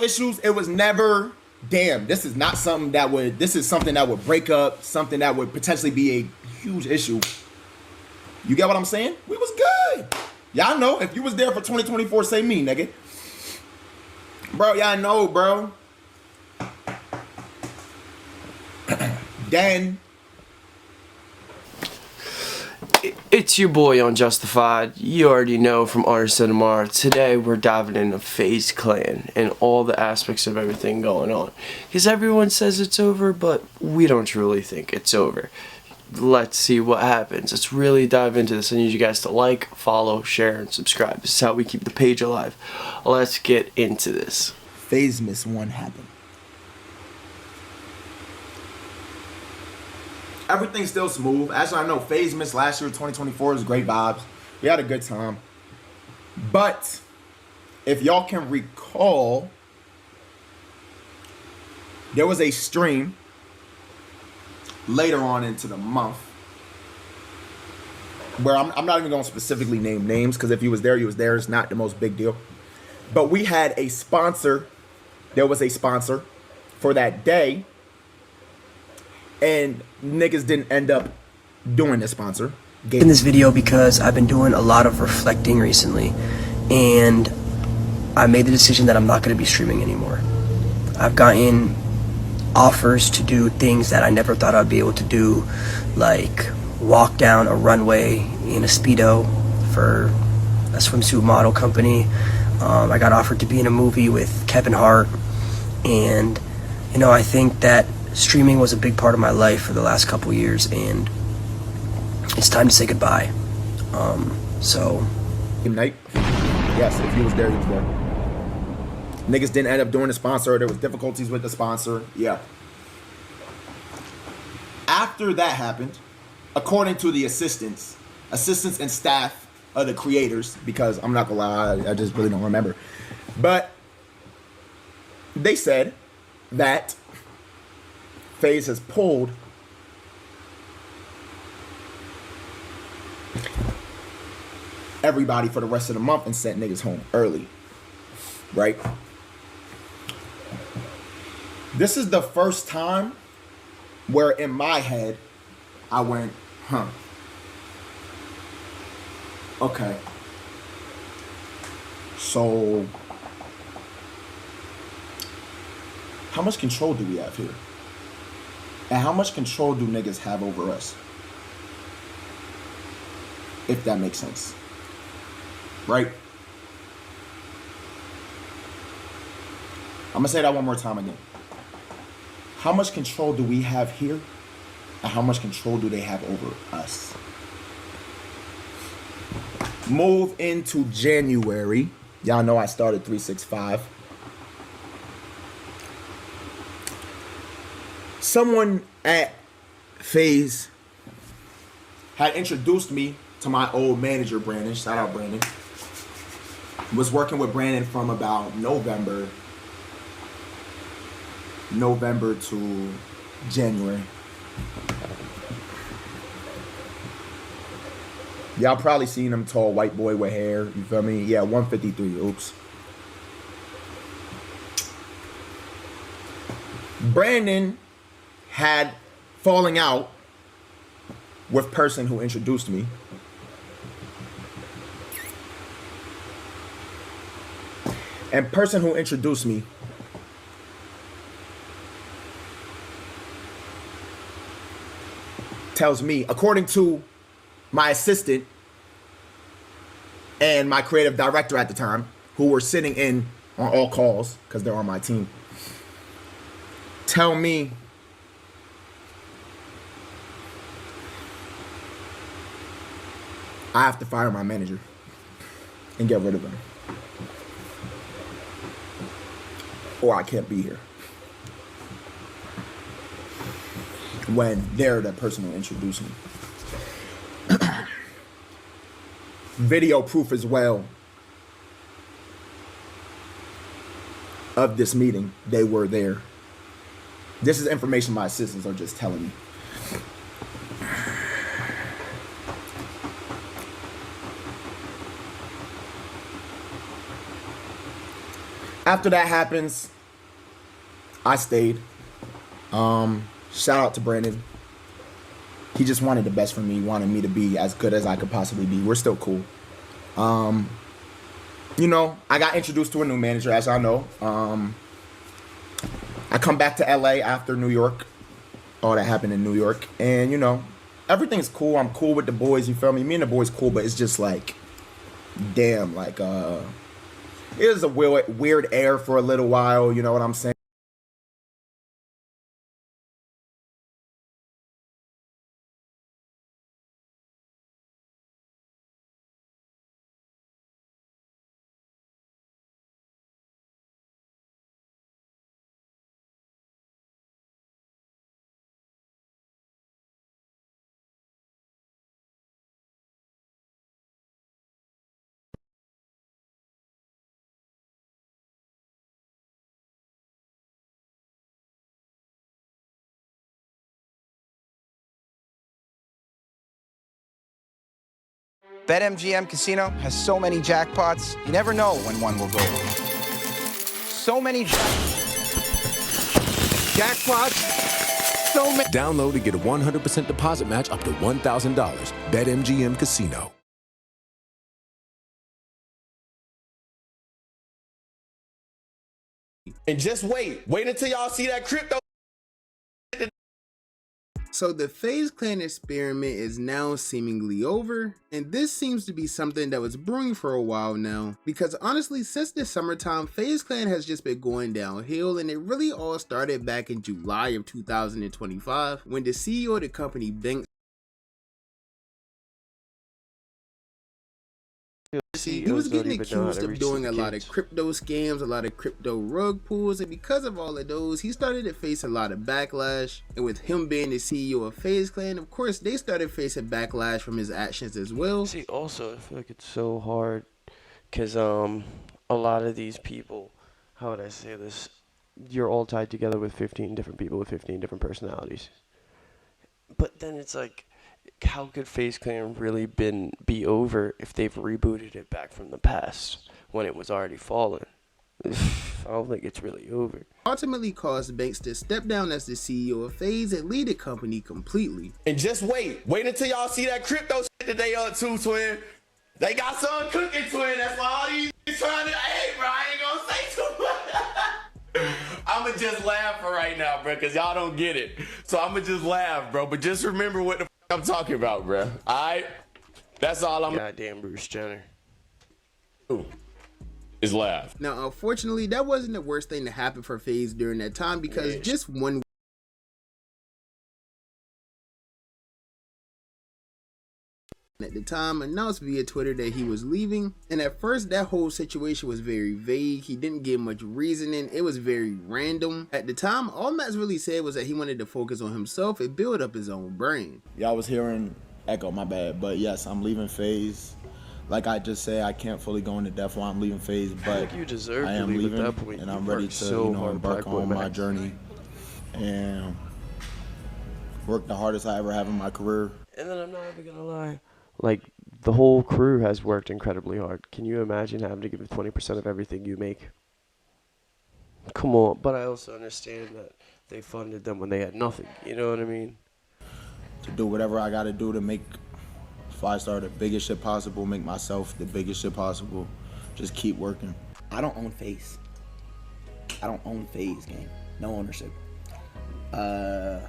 issues, it was never, damn, this is not something that would, this is something that would break up, something that would potentially be a huge issue. You get what I'm saying? We was good. Y'all know, if you was there for 2024, say me, nigga. Bro, y'all know, bro. Then it's your boy Unjustified. You already know from Artist of Tomorrow. Today we're diving into FaZe Clan and all the aspects of everything going on. Because everyone says it's over, but we don't truly think it's over. Let's see what happens. Let's really dive into this. I need you guys to like, follow, share, and subscribe. This is how we keep the page alive. Let's get into this. FaZemas 1 happened. Everything's still smooth. Actually, I know FaZemas last year, 2024, was great vibes. We had a good time. But if y'all can recall, there was a stream later on into the month where I'm not even going to specifically name names, because if you was there, you was there. It's not the most big deal. But we had a sponsor. There was a sponsor for that day. And niggas didn't end up doing the sponsor. In this video because I've been doing a lot of reflecting recently, and I made the decision that I'm not going to be streaming anymore. I've gotten offers to do things that I never thought I'd be able to do, like walk down a runway in a Speedo for a swimsuit model company. I got offered to be in a movie with Kevin Hart, and you know, I think that streaming was a big part of my life for the last couple years, and it's time to say goodbye. So night, yes, if you was there, you was there. Niggas didn't end up doing the sponsor. There was difficulties with the sponsor. Yeah. After that happened, according to the assistants and staff of the creators, because I'm not gonna lie, I just really don't remember, but they said that FaZe has pulled everybody for the rest of the month and sent niggas home early, right? This is the first time where in my head I went, huh, okay, so how much control do we have here? And how much control do niggas have over us? If that makes sense. Right? I'm gonna say that one more time again. How much control do we have here? And how much control do they have over us? Move into January. Y'all know I started 365. Someone at FaZe had introduced me to my old manager, Brandon. Shout out, Brandon. Was working with Brandon from about November to January. Y'all probably seen him, tall white boy with hair. You feel me? Yeah, 153. Oops. Brandon had falling out with person who introduced me. And person who introduced me tells me, according to my assistant and my creative director at the time, who were sitting in on all calls because they're on my team, tell me I have to fire my manager and get rid of him, or I can't be here. When they're the person who introduced me. Video proof as well of this meeting. They were there. This is information my assistants are just telling me. After that happens, I stayed. Shout out to Brandon. He just wanted the best for me, wanted me to be as good as I could possibly be. We're still cool. You know, I got introduced to a new manager, as I know. I come back to LA after New York. All that happened in New York. And, you know, everything's cool. I'm cool with the boys, you feel me? Me and the boys cool, but it's just like, damn, like, it was a weird air for a little while, you know what I'm saying? BetMGM Casino has so many jackpots, you never know when one will go. So many jackpots, so many. Download to get a 100% deposit match up to $1,000. BetMGM Casino. And just wait until y'all see that crypto. So the FaZe Clan experiment is now seemingly over, and this seems to be something that was brewing for a while now, because honestly since the summertime, FaZe Clan has just been going downhill, and it really all started back in July of 2025 when the CEO of the company Banks. He was getting accused of doing a lot of crypto scams, a lot of crypto rug pulls, and because of all of those, he started to face a lot of backlash. And with him being the CEO of FaZe Clan, of course, they started facing backlash from his actions as well. See, also, I feel like it's so hard because a lot of these people, how would I say this? You're all tied together with 15 different people with 15 different personalities. But then it's like, how could FaZe Clan really be over if they've rebooted it back from the past when it was already fallen? I don't think it's really over. Ultimately caused Banks to step down as the CEO of FaZe and lead the company completely. And just wait until y'all see that crypto shit that they up to, twin. They got something cooking, twin. That's why all these trying to, hey, bro, I ain't gonna say too much. I'ma just laugh for right now, bro, because y'all don't get it. So I'ma just laugh, bro. But just remember what the I'm talking about, bro. Alright? That's all I'm. Goddamn Bruce Jenner. Is laugh. Now, unfortunately, that wasn't the worst thing to happen for FaZe during that time, because just one at the time announced via Twitter that he was leaving, and at first that whole situation was very vague. He didn't give much reasoning. It was very random. At the time, all Max really said was that he wanted to focus on himself and build up his own brand. Y'all was hearing echo, my bad, but yes, I'm leaving FaZe. Like I just said, I can't fully go into depth why I'm leaving FaZe, but you deserve I am to leave leaving, at that point. and I'm ready to embark on my journey and work the hardest I ever have in my career. And then I'm not even gonna lie, like, the whole crew has worked incredibly hard. Can you imagine having to give 20% of everything you make? Come on. But I also understand that they funded them when they had nothing. You know what I mean? To do whatever I gotta do to make 5-star the biggest shit possible, make myself the biggest shit possible. Just keep working. I don't own FaZe. I don't own FaZe, gang. No ownership. I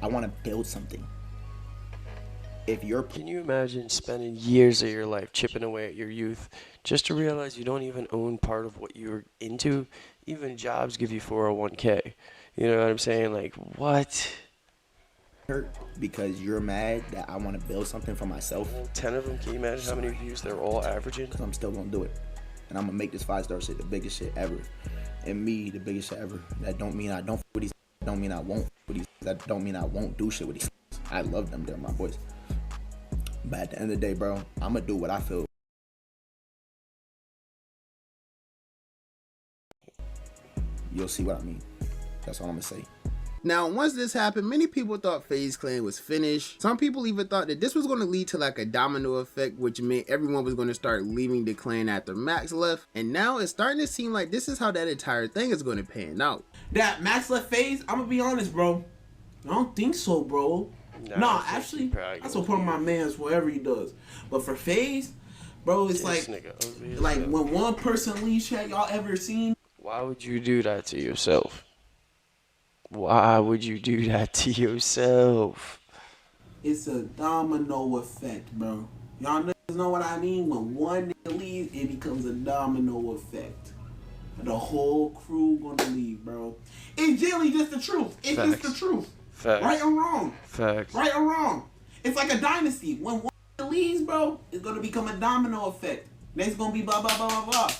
want to build something. If you're... Can you imagine spending years of your life chipping away at your youth just to realize you don't even own part of what you're into? Even jobs give you 401k. You know what I'm saying? Like, what? Hurt because you're mad that I want to build something for myself. 10 of them, can you imagine how many views they're all averaging? Because I'm still going to do it. And I'm going to make this 5-star shit the biggest shit ever. And me, the biggest shit ever. That don't mean I don't with these. Don't mean I won't with these. That don't mean I won't do shit with these. I love them. They're my boys. But at the end of the day, bro, I'm going to do what I feel. You'll see what I mean. That's all I'm going to say. Now, once this happened, many people thought FaZe Clan was finished. Some people even thought that this was going to lead to like a domino effect, which meant everyone was going to start leaving the clan after Max left. And now it's starting to seem like this is how that entire thing is going to pan out. That Max left FaZe, I'm gonna be honest, bro. I don't think so, bro. Nah, actually, I support my man's whatever he does. But for FaZe, bro, it's like when one person leaves, chat, y'all ever seen? Why would you do that to yourself? Why would you do that to yourself? It's a domino effect, bro. Y'all niggas know what I mean? When one nigga leaves, it becomes a domino effect. The whole crew gonna leave, bro. It's generally just the truth. It's just the truth. Facts. Right or wrong. Facts. Right or wrong. It's like a dynasty. When one nigga leaves, bro, it's gonna become a domino effect. Next gonna be blah blah blah blah blah.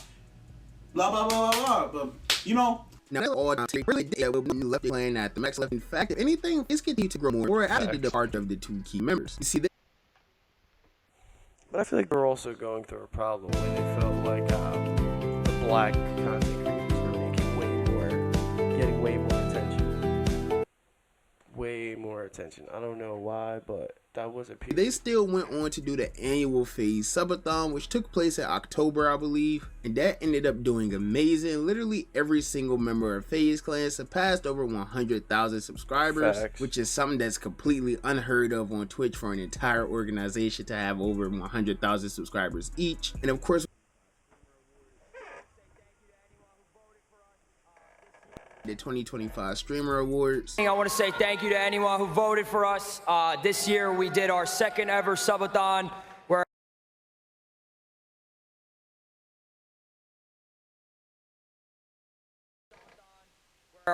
Blah blah blah blah blah. But you know. Now, that's all I really did when we left the clan at the Max left. In fact, if anything, it's continued to grow more after the departure of the two key members. You see that? But I feel like they're also going through a problem when they felt like the black content creators were getting way more attention. Way more attention. I don't know why, but that was a piece. They still went on to do the annual FaZe Subathon, which took place in October, I believe, and that ended up doing amazing. Literally every single member of FaZe Clan surpassed over 100,000 subscribers, which is something that's completely unheard of on Twitch for an entire organization to have over 100,000 subscribers each. And of course, the 2025 Streamer Awards. I want to say thank you to anyone who voted for us. This year we did our second ever subathon where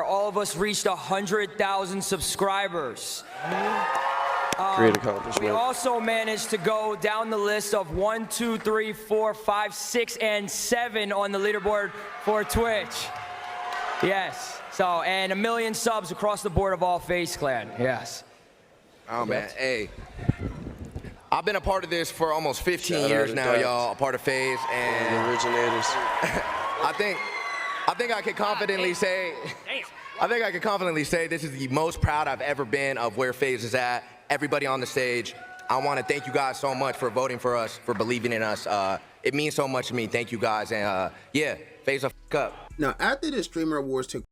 all of us reached 100,000 subscribers. Great accomplishment. We also managed to go down the list of 1, 2, 3, 4, 5, 6, and 7 on the leaderboard for Twitch. Yes. So, and 1 million subs across the board of all FaZe Clan. Yes. Oh, man. Hey. I've been a part of this for almost 15 years now, y'all. A part of FaZe. And the originators. I think I can confidently say... I think I can confidently say this is the most proud I've ever been of where FaZe is at. Everybody on the stage. I want to thank you guys so much for voting for us, for believing in us. It means so much to me. Thank you guys. And yeah, FaZe up. Now, after the Streamer Awards took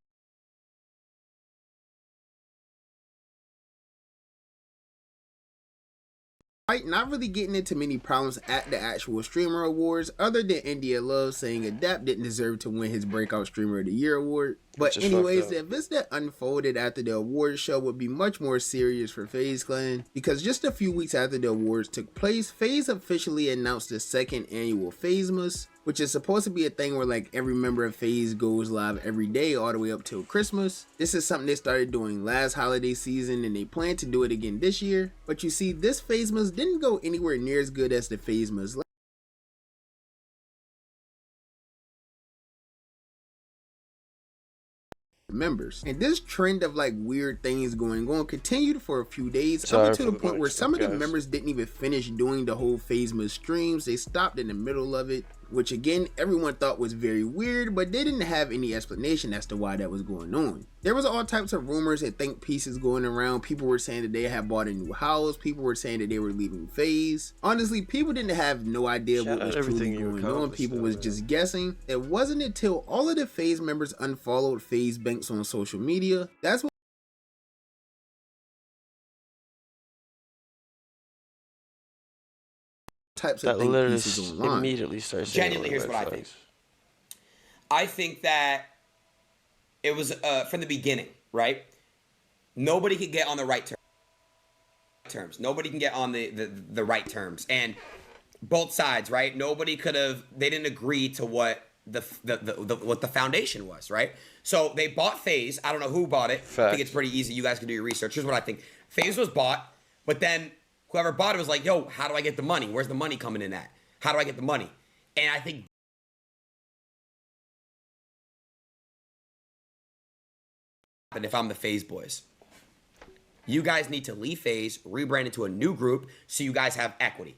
not really getting into many problems at the actual Streamer Awards, other than India Love saying Adapt didn't deserve to win his Breakout Streamer of the Year award. But anyways, the events that unfolded after the awards show would be much more serious for FaZe Clan, because just a few weeks after the awards took place, FaZe officially announced the second annual FaZemas, which is supposed to be a thing where like every member of FaZe goes live every day all the way up till Christmas. This is something they started doing last holiday season and they plan to do it again this year. But you see, this FaZemas didn't go anywhere near as good as the FaZemas members. And this trend of like weird things going on continued for a few days, up to the point where some of the members didn't even finish doing the whole FaZemas streams. They stopped in the middle of it, which again everyone thought was very weird, but they didn't have any explanation as to why that was going on. There was all types of rumors and think pieces going around. People were saying that they had bought a new house. People were saying that they were leaving FaZe. Honestly, people didn't have no idea what was truly going on. People was just guessing. It wasn't until all of the FaZe members unfollowed FaZe Banks on social media. That's what types of think pieces online. Immediately starts. Genuinely, here's what I think. I think that it was from the beginning, right? Nobody could get on the right terms. Nobody can get on the right terms, and both sides, right? Nobody could have. They didn't agree to what what the foundation was, right? So they bought FaZe. I don't know who bought it. I think it's pretty easy. You guys can do your research. Here's what I think: FaZe was bought, but then whoever bought it was like, "Yo, how do I get the money? Where's the money coming in at? How do I get the money?" And I think. And if I'm the FaZe boys, you guys need to leave FaZe, rebrand into a new group, so you guys have equity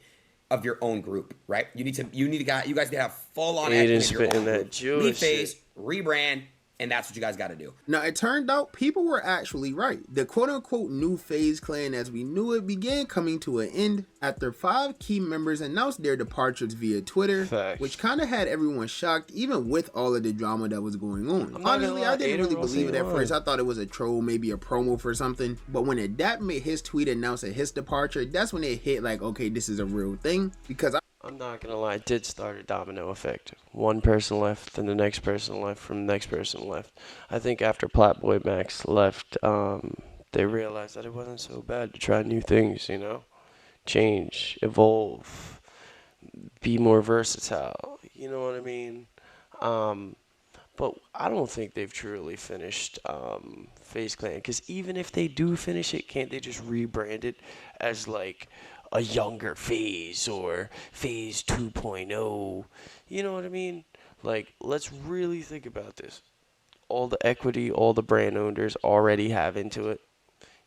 of your own group, right? You guys need to have full on equity in your own group. Leave FaZe, rebrand, And that's what you guys got to do. Now, it turned out people were actually right. The quote-unquote new FaZe Clan as we knew it began coming to an end after 5 key members announced their departures via Twitter, which kind of had everyone shocked, even with all of the drama that was going on. Honestly, I didn't really believe it at first. I thought it was a troll, maybe a promo for something. But when Adapt made his tweet announcing his departure, that's when it hit like, okay, this is a real thing. Because I'm not gonna lie, it did start a domino effect. One person left, then the next person left, from the next person left. I think after Platboy Max left, they realized that it wasn't so bad to try new things, you know? Change, evolve, be more versatile, you know what I mean? But I don't think they've truly finished FaZe Clan, because even if they do finish it, can't they just rebrand it as like a younger FaZe or FaZe 2.0? You know what I mean? Like, let's really think about this. All the equity, all the brand owners already have into it.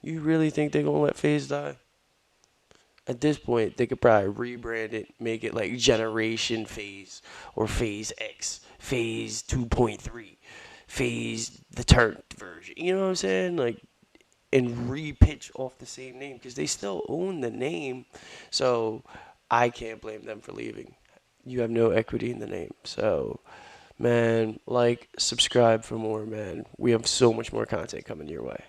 You really think they're going to let FaZe die? At this point, they could probably rebrand it, make it like Generation FaZe or FaZe X, FaZe 2.3, FaZe the turned version. You know what I'm saying? Like, and repitch off the same name, because they still own the name. So I can't blame them for leaving. You have no equity in the name. So, man, like, subscribe for more, man. We have so much more content coming your way.